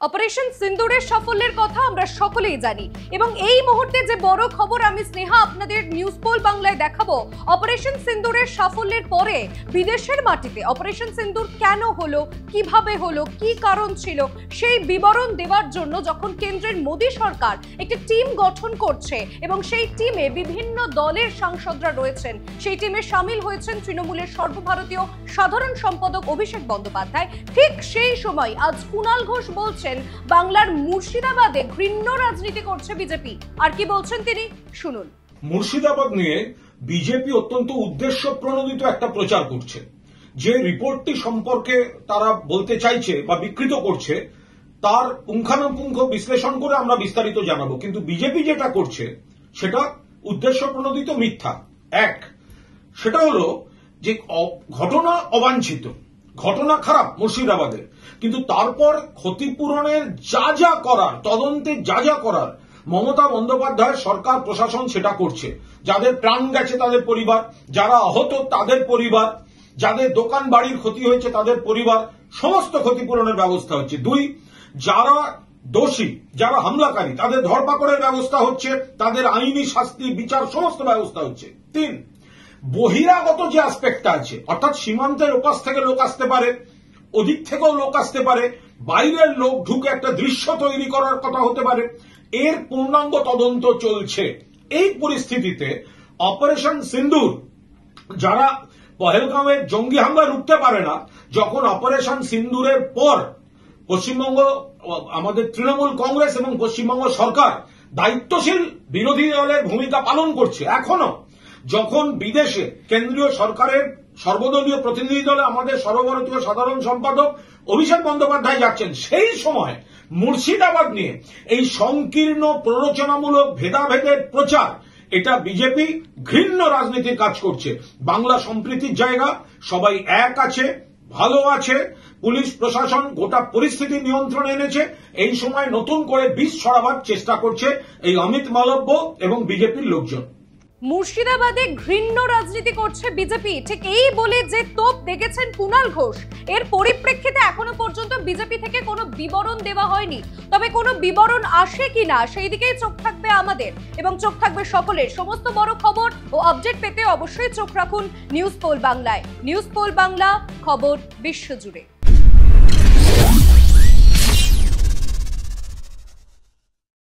Operation সিন্দুরের সাফল্যের কথা আমরা সকলেই জানি এবং এই মুহূর্তে যে বড় খবর আমি স্নেহা আপনাদের নিউজ পোল বাংলায় দেখাবো, অপারেশন সিন্দুরের সাফল্যের পরে বিদেশের মাটিতে অপারেশন সিন্দুর কেন হলো, কিভাবে হলো, কি কারণ ছিল সেই বিবরণ দেওয়ার জন্য যখন কেন্দ্রের মোদী সরকার একটি টিম গঠন করছে এবং সেই টিমে বিভিন্ন দলের সাংসদরা রয়েছেন, সেই টিমে সামিল হয়েছেন তৃণমূলের সর্বভারতীয় সাধারণ সম্পাদক অভিষেক বন্দ্যোপাধ্যায়, ঠিক সেই সময় আজ কুণাল ঘোষ বলছেন বাংলার মুর্শিদাবাদে ঘৃণ্য রাজনীতি করছে বিজেপি। আর কি বলছেন তিনি, শুনুন। মুর্শিদাবাদ নিয়ে বিজেপি অত্যন্ত উদ্দেশ্য প্রণোদিত একটা প্রচার করছে। যে রিপোর্টটি সম্পর্কে তারা বলতে চাইছে বা বিকৃত করছে তার পুঙ্খানুপুঙ্খ বিশ্লেষণ করে আমরা বিস্তারিত জানাবো, কিন্তু বিজেপি যেটা করছে সেটা উদ্দেশ্য প্রণোদিত মিথ্যা। এক, সেটা হলো যে ঘটনা অবাঞ্ছিত, ঘটনা খারাপ মুর্শিদাবাদে, কিন্তু তারপর ক্ষতিপূরণের যা যা করার, তদন্তে যা যা করার মমতা বন্দ্যোপাধ্যায় সরকার প্রশাসন সেটা করছে। যাদের প্রাণ গেছে তাদের পরিবার, যারা আহত তাদের পরিবার, যাদের দোকান বাড়ির ক্ষতি হয়েছে তাদের পরিবার, সমস্ত ক্ষতিপূরণের ব্যবস্থা হচ্ছে। দুই, যারা দোষী, যারা হামলাকারী তাদের ধরপাকড়ের ব্যবস্থা হচ্ছে, তাদের আইনি শাস্তি বিচার সমস্ত ব্যবস্থা হচ্ছে। তিন, বহিরাগত যে অ্যাসপেক্টটা আছে, অর্থাৎ সীমান্তের ওপাশ থেকে লোক আসতে পারে, ওদিক থেকেও লোক আসতে পারে, বাইরের লোক ঢুকে একটা দৃশ্য তৈরি করার কথা হতে পারে, এর পূর্ণাঙ্গ তদন্ত চলছে। এই পরিস্থিতিতে অপারেশন সিন্দুর, যারা পহেলগাঁওয়ের জঙ্গি হামলা রুখতে পারে না, যখন অপারেশন সিন্দুরের পর পশ্চিমবঙ্গ আমাদের তৃণমূল কংগ্রেস এবং পশ্চিমবঙ্গ সরকার দায়িত্বশীল বিরোধী দলের ভূমিকা পালন করছে, এখনো যখন বিদেশে কেন্দ্রীয় সরকারের সর্বদলীয় প্রতিনিধি দলে আমাদের সর্বভারতীয় সাধারণ সম্পাদক অভিষেক বন্দ্যোপাধ্যায় যাচ্ছেন, সেই সময় মুর্শিদাবাদ নিয়ে এই সংকীর্ণ প্ররোচনামূলক ভেদাভেদের প্রচার, এটা বিজেপি ঘৃণ্য রাজনীতির কাজ করছে। বাংলা সম্প্রীতির জায়গা, সবাই এক আছে, ভালো আছে, পুলিশ প্রশাসন গোটা পরিস্থিতি নিয়ন্ত্রণে এনেছে, এই সময় নতুন করে বিষ ছড়াবার চেষ্টা করছে এই অমিত মালব্য এবং বিজেপির লোকজন। মুর্শিদাবাদে ঘৃণ্য রাজনীতি করছে বিজেপি, ঠিক এই বলে যে তোপ দেখেছেন কুণাল ঘোষ, এর পরিপ্রেক্ষিতে এখনো পর্যন্ত বিজেপি থেকে কোনো বিবরণ দেওয়া হয়নি। তবে কোনো বিবরণ আসে কিনা সেই দিকেই চোখ থাকবে আমাদের এবং চোখ থাকবে সকলের। সমস্ত বড় খবর ও আপডেট পেতে অবশ্যই চোখ রাখুন নিউজ পোল বাংলায়। নিউজ পোল বাংলা, খবর বিশ্বজুড়ে।